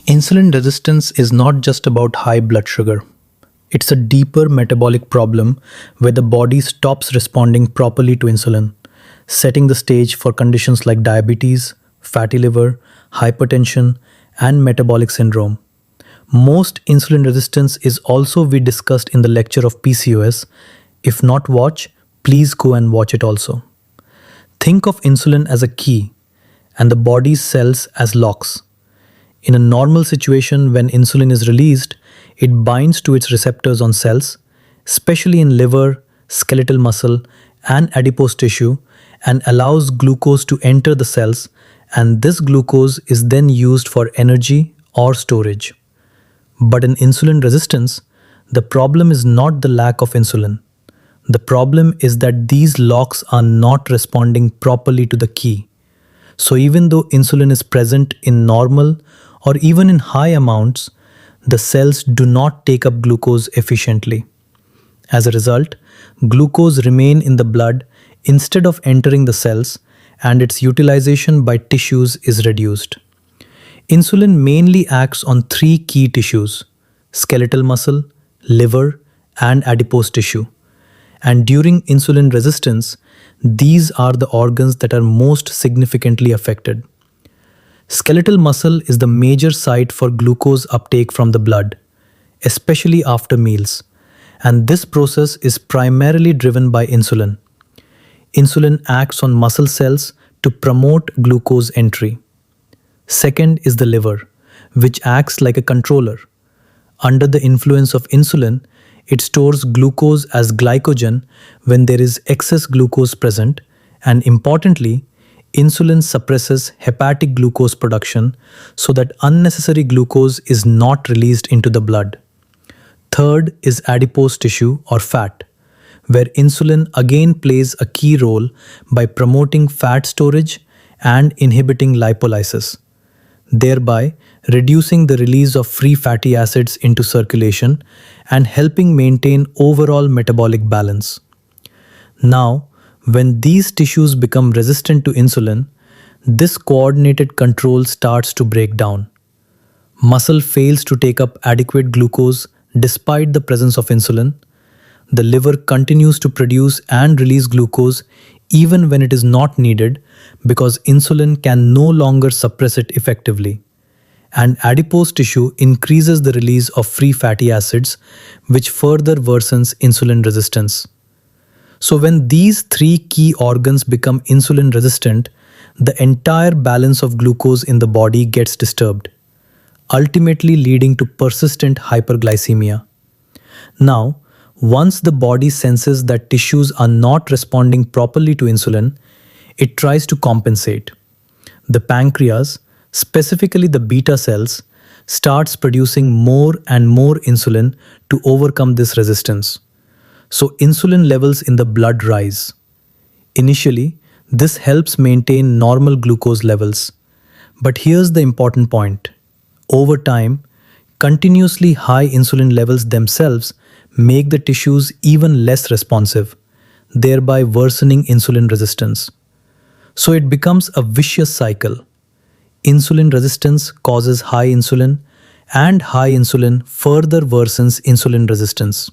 Insulin resistance is not just about high blood sugar. It's a deeper metabolic problem where the body stops responding properly to insulin, setting the stage for conditions like diabetes, fatty liver, hypertension, and metabolic syndrome. Most insulin resistance is also we discussed in the lecture of PCOS. If not watch, please go and watch it also. Think of insulin as a key and the body's cells as locks. In a normal situation, when insulin is released, it binds to its receptors on cells, especially in liver, skeletal muscle, and adipose tissue, and allows glucose to enter the cells, and this glucose is then used for energy or storage. But in insulin resistance, the problem is not the lack of insulin. The problem is that these locks are not responding properly to the key. So even though insulin is present in normal or even in high amounts, the cells do not take up glucose efficiently. As a result, glucose remains in the blood instead of entering the cells, and its utilization by tissues is reduced. Insulin mainly acts on three key tissues: skeletal muscle, liver, and adipose tissue. And during insulin resistance, these are the organs that are most significantly affected. Skeletal muscle is the major site for glucose uptake from the blood, especially after meals, and this process is primarily driven by insulin. Insulin acts on muscle cells to promote glucose entry. Second is the liver, which acts like a controller. Under the influence of insulin, it stores glucose as glycogen when there is excess glucose present, and importantly, insulin suppresses hepatic glucose production so that unnecessary glucose is not released into the blood. Third is adipose tissue or fat, where insulin again plays a key role by promoting fat storage and inhibiting lipolysis, thereby reducing the release of free fatty acids into circulation and helping maintain overall metabolic balance. Now, when these tissues become resistant to insulin, this coordinated control starts to break down. Muscle fails to take up adequate glucose despite the presence of insulin. The liver continues to produce and release glucose even when it is not needed because insulin can no longer suppress it effectively. And adipose tissue increases the release of free fatty acids, which further worsens insulin resistance. So when these three key organs become insulin resistant, the entire balance of glucose in the body gets disturbed, ultimately leading to persistent hyperglycemia. Now, once the body senses that tissues are not responding properly to insulin, it tries to compensate. The pancreas, specifically the beta cells, starts producing more and more insulin to overcome this resistance. So insulin levels in the blood rise. Initially, this helps maintain normal glucose levels. But here's the important point. Over time, continuously high insulin levels themselves make the tissues even less responsive, thereby worsening insulin resistance. So it becomes a vicious cycle. Insulin resistance causes high insulin, and high insulin further worsens insulin resistance.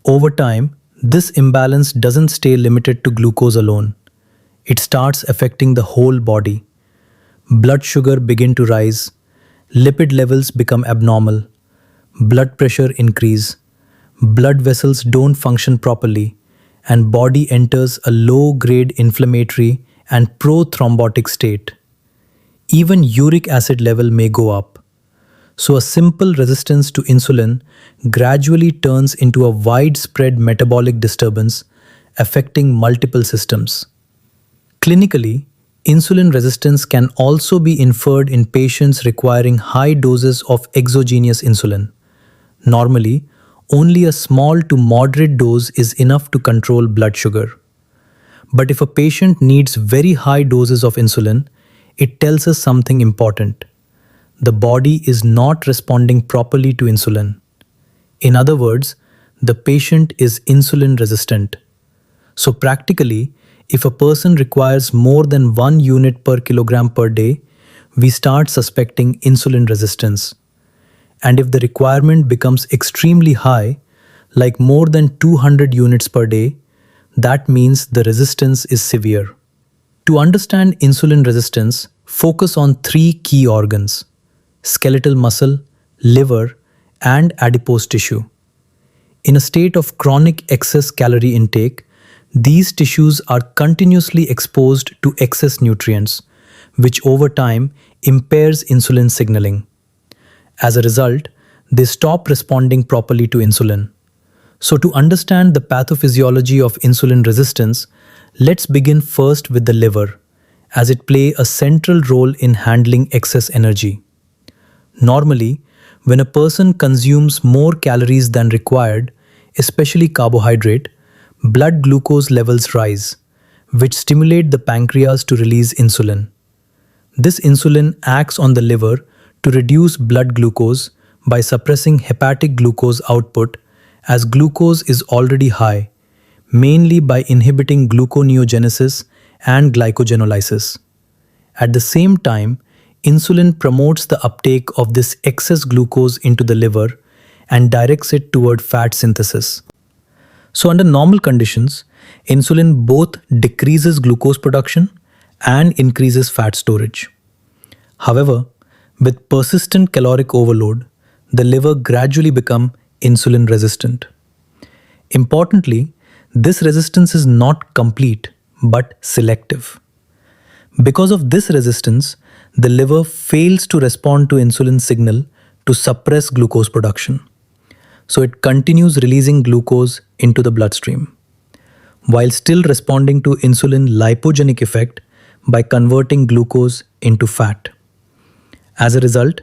Over time, this imbalance doesn't stay limited to glucose alone. It starts affecting the whole body. Blood sugar begins to rise, lipid levels become abnormal, blood pressure increase, blood vessels don't function properly, and body enters a low-grade inflammatory and prothrombotic state. Even uric acid level may go up. So a simple resistance to insulin gradually turns into a widespread metabolic disturbance affecting multiple systems. Clinically, insulin resistance can also be inferred in patients requiring high doses of exogenous insulin. Normally, only a small to moderate dose is enough to control blood sugar. But if a patient needs very high doses of insulin, it tells us something important. The body is not responding properly to insulin. In other words, the patient is insulin resistant. So practically, if a person requires more than 1 unit per kilogram per day, we start suspecting insulin resistance. And if the requirement becomes extremely high, like more than 200 units per day, that means the resistance is severe. To understand insulin resistance, focus on three key organs: skeletal muscle, liver, and adipose tissue. In a state of chronic excess calorie intake, these tissues are continuously exposed to excess nutrients, which over time impairs insulin signaling. As a result, they stop responding properly to insulin. So, to understand the pathophysiology of insulin resistance, let's begin first with the liver, as it plays a central role in handling excess energy. Normally, when a person consumes more calories than required, especially carbohydrate, blood glucose levels rise, which stimulate the pancreas to release insulin. This insulin acts on the liver to reduce blood glucose by suppressing hepatic glucose output, as glucose is already high, mainly by inhibiting gluconeogenesis and glycogenolysis. At the same time, insulin promotes the uptake of this excess glucose into the liver and directs it toward fat synthesis. So, under normal conditions, insulin both decreases glucose production and increases fat storage. However, with persistent caloric overload, the liver gradually becomes insulin resistant. Importantly, this resistance is not complete but selective. Because of this resistance, the liver fails to respond to insulin signal to suppress glucose production. So it continues releasing glucose into the bloodstream, while still responding to insulin lipogenic effect by converting glucose into fat. As a result,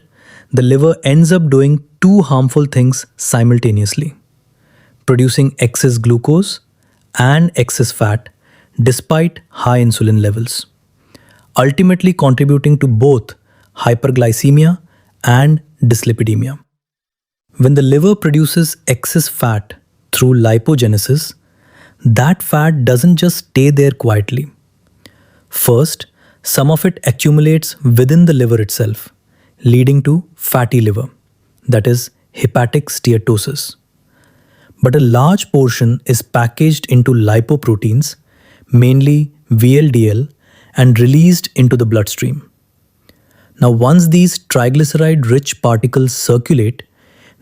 the liver ends up doing two harmful things simultaneously: producing excess glucose and excess fat despite high insulin levels, ultimately contributing to both hyperglycemia and dyslipidemia. When the liver produces excess fat through lipogenesis, that fat doesn't just stay there quietly. First, some of it accumulates within the liver itself, leading to fatty liver, that is, hepatic steatosis. But a large portion is packaged into lipoproteins, mainly VLDL, and released into the bloodstream. Now, once these triglyceride-rich particles circulate,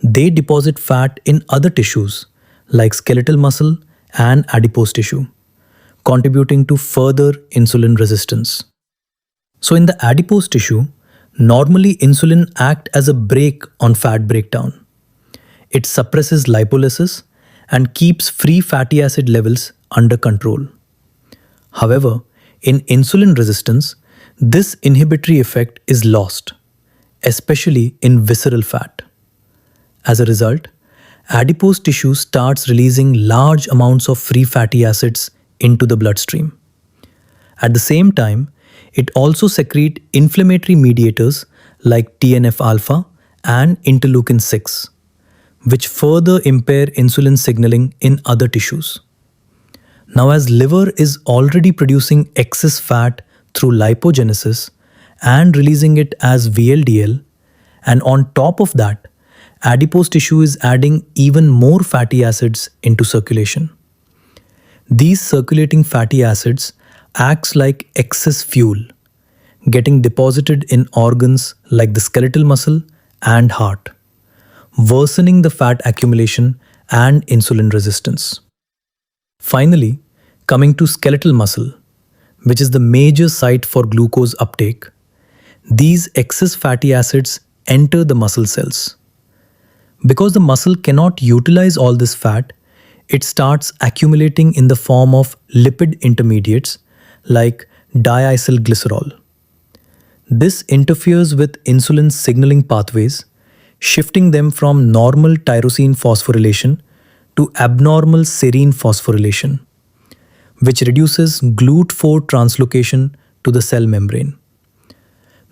they deposit fat in other tissues like skeletal muscle and adipose tissue, contributing to further insulin resistance. So, in the adipose tissue, normally insulin acts as a brake on fat breakdown. It suppresses lipolysis and keeps free fatty acid levels under control. However, in insulin resistance, this inhibitory effect is lost, especially in visceral fat. As a result, adipose tissue starts releasing large amounts of free fatty acids into the bloodstream. At the same time, it also secretes inflammatory mediators like TNF-alpha and interleukin-6, which further impair insulin signaling in other tissues. Now, as liver is already producing excess fat through lipogenesis and releasing it as VLDL, and on top of that, adipose tissue is adding even more fatty acids into circulation. These circulating fatty acids acts like excess fuel, getting deposited in organs like the skeletal muscle and heart, worsening the fat accumulation and insulin resistance. Finally, coming to skeletal muscle, which is the major site for glucose uptake, these excess fatty acids enter the muscle cells. Because the muscle cannot utilize all this fat, it starts accumulating in the form of lipid intermediates like diacylglycerol. This interferes with insulin signaling pathways, shifting them from normal tyrosine phosphorylation to abnormal serine phosphorylation, which reduces GLUT4 translocation to the cell membrane.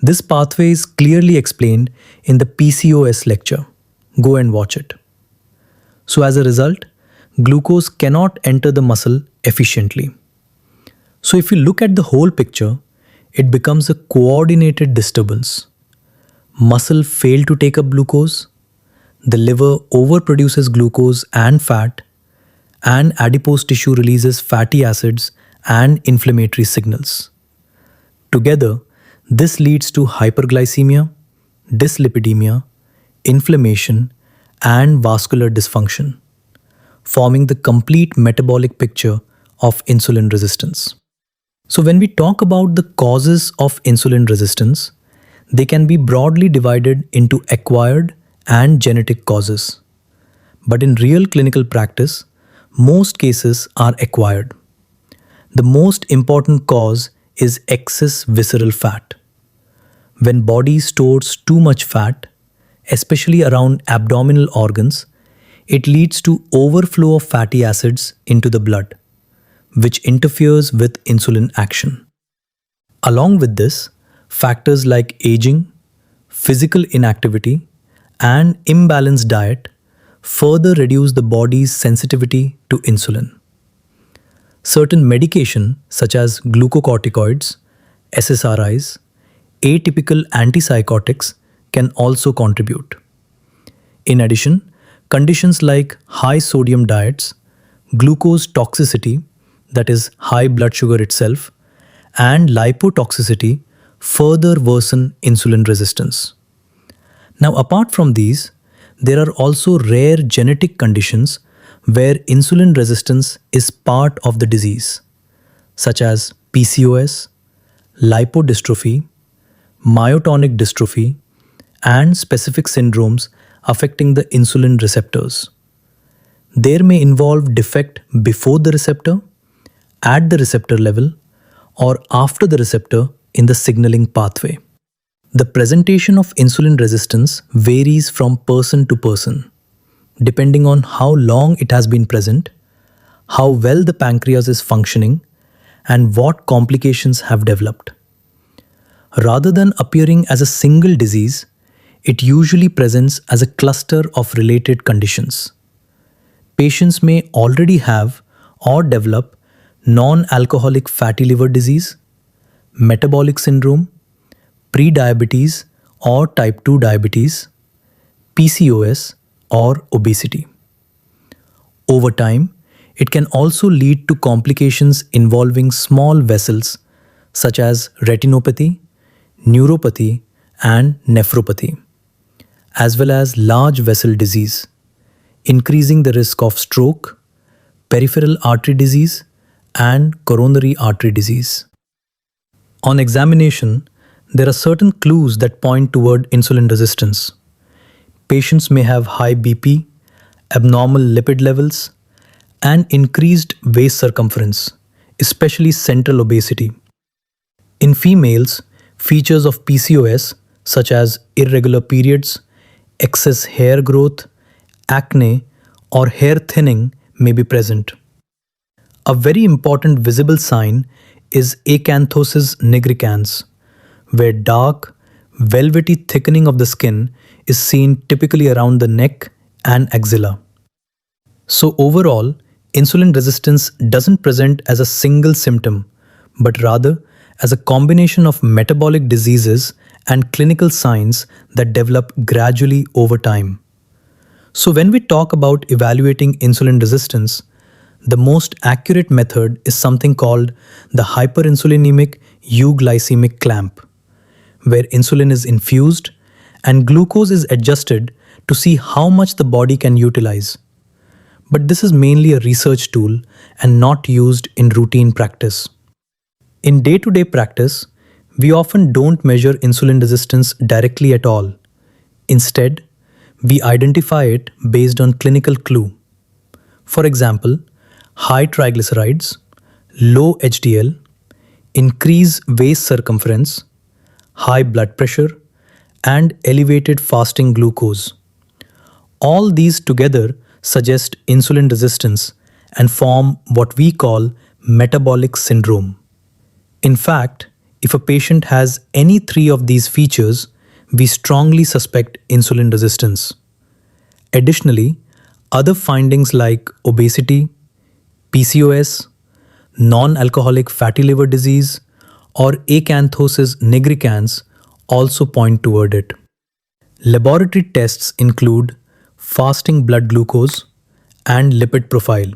This pathway is clearly explained in the PCOS lecture. Go and watch it. So as a result, glucose cannot enter the muscle efficiently. So if you look at the whole picture, it becomes a coordinated disturbance. Muscle fail to take up glucose, The liver overproduces glucose and fat, and adipose tissue releases fatty acids and inflammatory signals. Together, this leads to hyperglycemia, dyslipidemia, inflammation, and vascular dysfunction, forming the complete metabolic picture of insulin resistance. So, when we talk about the causes of insulin resistance, they can be broadly divided into acquired and genetic causes. But in real clinical practice, most cases are acquired. The most important cause is excess visceral fat. When body stores too much fat, especially around abdominal organs, it leads to overflow of fatty acids into the blood, which interferes with insulin action. Along with this, factors like aging, physical inactivity, and imbalanced diet further reduce the body's sensitivity to insulin. Certain medication such as glucocorticoids, SSRIs, atypical antipsychotics can also contribute. In addition, conditions like high sodium diets, glucose toxicity, that is high blood sugar itself, and lipotoxicity further worsen insulin resistance. Now, apart from these, there are also rare genetic conditions where insulin resistance is part of the disease, such as PCOS, lipodystrophy, myotonic dystrophy, and specific syndromes affecting the insulin receptors. There may involve defect before the receptor, at the receptor level, or after the receptor in the signaling pathway. The presentation of insulin resistance varies from person to person, depending on how long it has been present, how well the pancreas is functioning, and what complications have developed. Rather than appearing as a single disease, it usually presents as a cluster of related conditions. Patients may already have or develop non-alcoholic fatty liver disease, metabolic syndrome, prediabetes or type 2 diabetes, PCOS, or obesity. Over time, it can also lead to complications involving small vessels such as retinopathy, neuropathy, and nephropathy, as well as large vessel disease, increasing the risk of stroke, peripheral artery disease, and coronary artery disease. On examination, there are certain clues that point toward insulin resistance. Patients may have high BP, abnormal lipid levels, and increased waist circumference, especially central obesity. In females, features of PCOS such as irregular periods, excess hair growth, acne, or hair thinning may be present. A very important visible sign is acanthosis nigricans, where dark, velvety thickening of the skin is seen typically around the neck and axilla. So overall, insulin resistance doesn't present as a single symptom, but rather as a combination of metabolic diseases and clinical signs that develop gradually over time. So when we talk about evaluating insulin resistance, the most accurate method is something called the hyperinsulinemic euglycemic clamp, where insulin is infused and glucose is adjusted to see how much the body can utilize. But this is mainly a research tool and not used in routine practice. In day-to-day practice, we often don't measure insulin resistance directly at all. Instead, we identify it based on clinical clue. For example, high triglycerides, low HDL, increased waist circumference, high blood pressure, and elevated fasting glucose. All these together suggest insulin resistance and form what we call metabolic syndrome. In fact, if a patient has any three of these features, we strongly suspect insulin resistance. Additionally, other findings like obesity, PCOS, non-alcoholic fatty liver disease, or acanthosis nigricans also point toward it. Laboratory tests include fasting blood glucose, and lipid profile.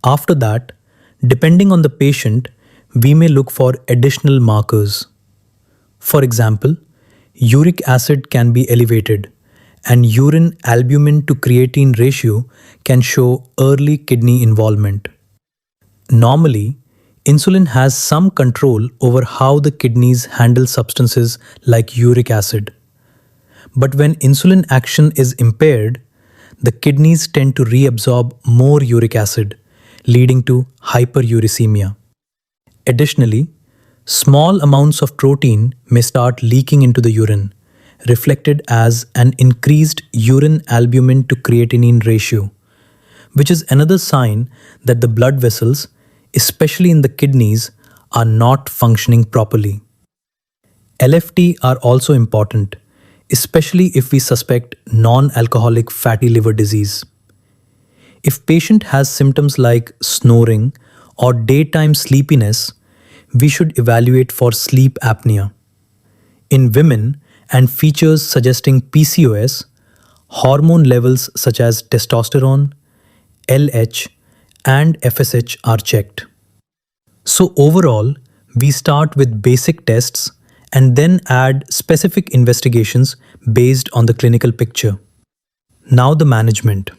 After that, depending on the patient, we may look for additional markers. For example, uric acid can be elevated, and urine albumin to creatinine ratio can show early kidney involvement. Normally, insulin has some control over how the kidneys handle substances like uric acid. But when insulin action is impaired, the kidneys tend to reabsorb more uric acid, leading to hyperuricemia. Additionally, small amounts of protein may start leaking into the urine, reflected as an increased urine albumin to creatinine ratio, which is another sign that the blood vessels, especially in the kidneys, are not functioning properly. LFT are also important, especially if we suspect non-alcoholic fatty liver disease. If patient has symptoms like snoring or daytime sleepiness, we should evaluate for sleep apnea. In women and features suggesting PCOS, hormone levels such as testosterone, LH, and FSH are checked. So overall, we start with basic tests and then add specific investigations based on the clinical picture. Now the management.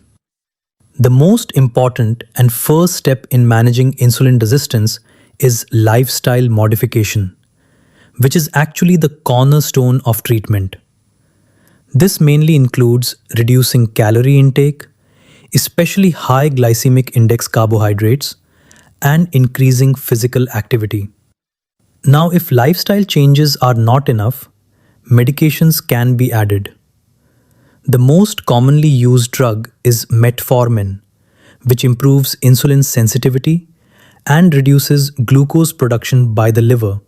The most important and first step in managing insulin resistance is lifestyle modification, which is actually the cornerstone of treatment. This mainly includes reducing calorie intake, especially high glycemic index carbohydrates, and increasing physical activity. Now, if lifestyle changes are not enough, medications can be added. The most commonly used drug is metformin, which improves insulin sensitivity and reduces glucose production by the liver.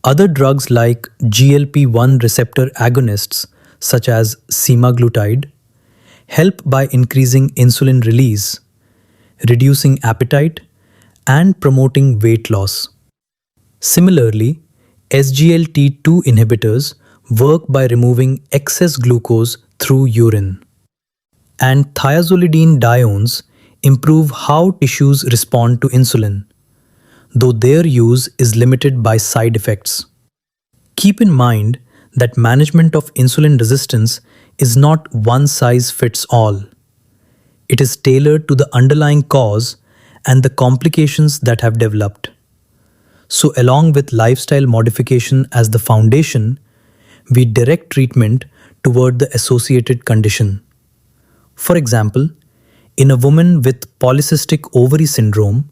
Other drugs like GLP-1 receptor agonists, such as semaglutide, help by increasing insulin release, reducing appetite, and promoting weight loss. Similarly, SGLT2 inhibitors work by removing excess glucose through urine. And thiazolidinediones improve how tissues respond to insulin, though their use is limited by side effects. Keep in mind that management of insulin resistance is not one size fits all. It is tailored to the underlying cause and the complications that have developed. So, along with lifestyle modification as the foundation, we direct treatment toward the associated condition. For example, in a woman with polycystic ovary syndrome,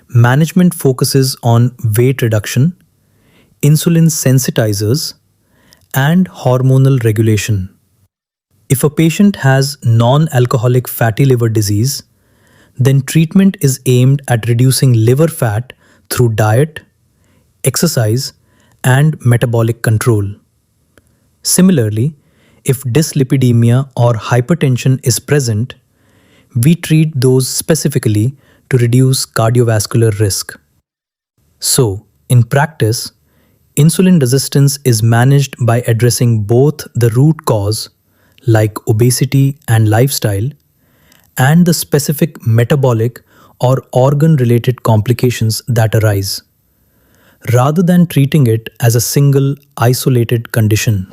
management focuses on weight reduction, insulin sensitizers, and hormonal regulation. If a patient has non-alcoholic fatty liver disease, then treatment is aimed at reducing liver fat through diet, exercise, and metabolic control. Similarly, if dyslipidemia or hypertension is present, we treat those specifically to reduce cardiovascular risk. So, in practice, insulin resistance is managed by addressing both the root cause, like obesity and lifestyle, and the specific metabolic or organ-related complications that arise, rather than treating it as a single isolated condition.